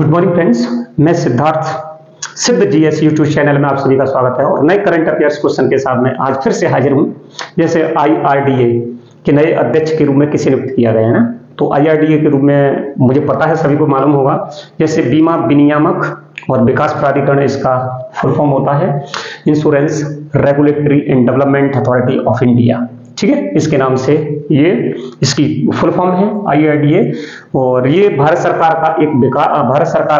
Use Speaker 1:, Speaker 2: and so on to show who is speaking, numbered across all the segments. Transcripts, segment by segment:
Speaker 1: Good morning friends, मैं सिद्धार्थ सिद्ध GS YouTube channel में आप सभी का स्वागत है। और नए करंट अफेयर्स क्वेश्चन के साथ मैं आज फिर से हाजिर हूं। जैसे आईआरडीए के नए अध्यक्ष के रूप में किसे नियुक्त किया गया है ना, तो आईआरडीए के रूप में मुझे पता है, सभी को मालूम होगा, जैसे बीमा विनियामक और विकास प्राधिकरण, इसका फुल फॉर्म होता है insurance regulatory and development authority of India. ठीक है, इसके नाम से ये इसकी फुल फॉर्म है आईआरडीए। और ये भारत सरकार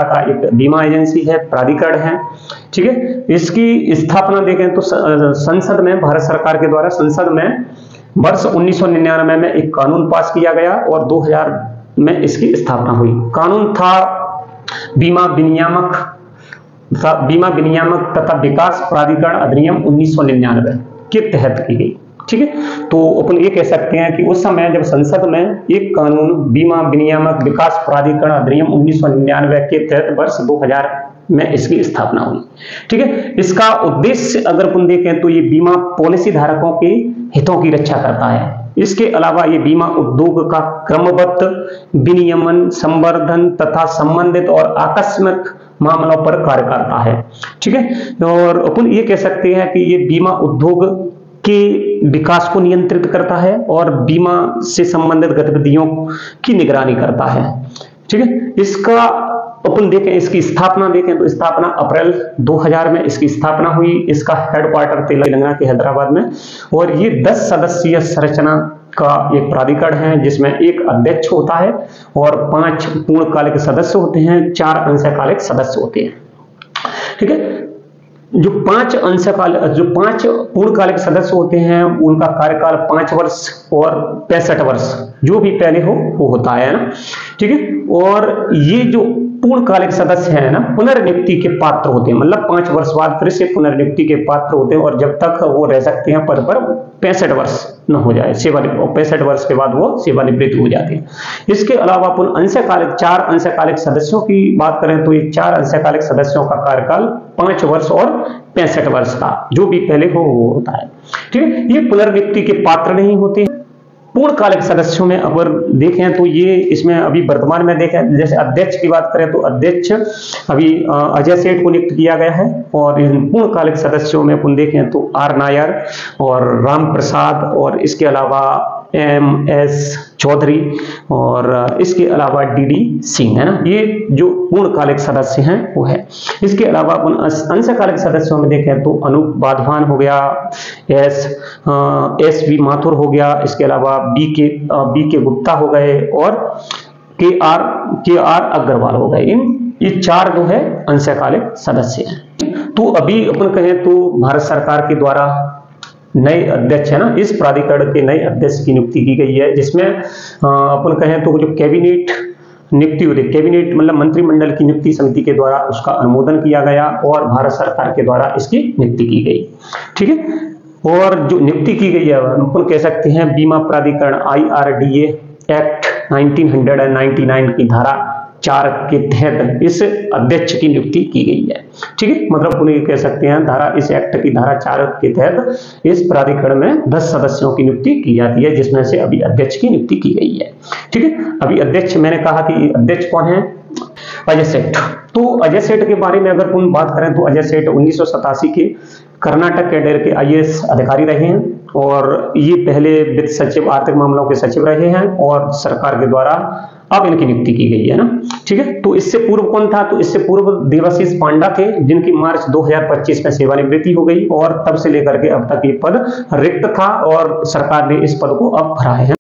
Speaker 1: का एक बीमा एजेंसी है, प्राधिकरण है। ठीक है, इसकी स्थापना देखें तो संसद में, भारत सरकार के द्वारा संसद में वर्ष 1999 में एक कानून पास किया गया और 2000 में इसकी स्थापना हुई। कानून था बीमा विनियामक तथा विकास प्राधिकरण अधिनियम 1999 के तहत की गई। ठीक है, तो अपन ये कह सकते हैं कि उस समय जब संसद में एक कानून बीमा विनियामक विकास प्राधिकरण अधिनियम 1999 के तहत वर्ष 2000 में इसकी स्थापना हुई। ठीक है, इसका उद्देश्य अगर अपन देखें तो ये बीमा पॉलिसी धारकों के हितों की रक्षा करता है। इसके अलावा ये बीमा उद्योग का क्रमबद्ध विनियमन, संवर्धन तथा संबंधित और आकस्मिक मामलों पर कार्य करता है। ठीक है, और अपन ये कह सकते हैं कि ये बीमा उद्योग के विकास को नियंत्रित करता है और बीमा से संबंधित गतिविधियों की निगरानी करता है। ठीक है, इसका अपन देखें, इसकी स्थापना देखें तो स्थापना अप्रैल 2000 में इसकी स्थापना हुई। इसका हेडक्वार्टर तेलंगाना के हैदराबाद में, और ये 10 सदस्यीय संरचना का एक प्राधिकरण है जिसमें एक अध्यक्ष होता है और 5 पूर्णकालिक सदस्य होते हैं, 4 अंशकालिक सदस्य होते हैं। ठीक है, जो 5 पूर्णकालिक सदस्य होते हैं उनका कार्यकाल 5 वर्ष और 65 वर्ष जो भी पहले हो वो होता है ना। ठीक है, और ये जो पूर्णकालिक सदस्य हैं ना, पुनर्नियुक्ति के पात्र होते हैं, मतलब 5 वर्ष बाद फिर से पुनर्नियुक्ति के पात्र होते हैं और जब तक वो रह सकते हैं पद पर 65 वर्ष न हो जाए, 65 वर्ष के बाद वो सेवानिवृत्त हो जाते हैं। इसके अलावा अपन अंशकालिक 4 अंशकालिक सदस्यों की बात करें तो ये 4 अंशकालिक सदस्यों का कार्यकाल 5 वर्ष और 65 वर्ष का जो भी पहले हो वो होता है। ठीक है, ये पुनर्नियुक्ति के पात्र नहीं होते। पूर्णकालिक सदस्यों में अगर देखें तो ये इसमें अभी वर्तमान में देखें, जैसे अध्यक्ष की बात करें तो अध्यक्ष अभी अजय सेठ को नियुक्त किया गया है। और इन पूर्णकालिक सदस्यों में अपन देखें तो आर नायर और राम प्रसाद, और इसके अलावा MS चौधरी, और इसके अलावा DD सिंह है ना, ये जो पूर्णकालिक सदस्य हैं वो है। इसके अलावा अपन अंशकालिक सदस्यों में देखें तो अनूप वाधवान हो गया, SV माथुर हो गया, इसके अलावा BK गुप्ता हो गए और KR अग्रवाल हो गए। ये 4 जो है अंशकालिक सदस्य हैं। तो अभी अपन कहें तो भारत सरकार के द्वारा नए अध्यक्ष है ना, इस प्राधिकरण के नए अध्यक्ष की नियुक्ति की गई है, जिसमें अपन कहें तो जो कैबिनेट नियुक्ति होती है, कैबिनेट मतलब मंत्रिमंडल की नियुक्ति समिति के द्वारा उसका अनुमोदन किया गया और भारत सरकार के द्वारा इसकी नियुक्ति की गई। ठीक है, और जो नियुक्ति की गई है अपन कह सकते हैं बीमा प्राधिकरण IRDA एक्ट 1999 की धारा 4 के तहत इस अध्यक्ष की नियुक्ति की गई है। ठीक है, मतलब पुनः कह सकते हैं इस एक्ट की धारा 4 के तहत इस प्राधिकरण में 10 सदस्यों की नियुक्ति की जाती है, जिसमें से अभी अध्यक्ष की नियुक्ति की गई है। ठीक है, अभी अध्यक्ष मैंने कहा कि अध्यक्ष कौन है, अजय सेठ। तो अजय सेठ के बारे में अगर हम बात करें तो अजय सेठ 1987 के कर्नाटक कैडर के IAS अधिकारी रहे हैं और ये पहले वित्त सचिव, आर्थिक मामलों के सचिव रहे हैं और सरकार के द्वारा अब इनकी नियुक्ति की गई है ना। ठीक है, तो इससे पूर्व कौन था, तो इससे पूर्व देवाशीष पांडा थे, जिनकी मार्च 2025 में सेवानिवृत्ति हो गई और तब से लेकर के अब तक ये पद रिक्त था और सरकार ने इस पद को अब भरा है।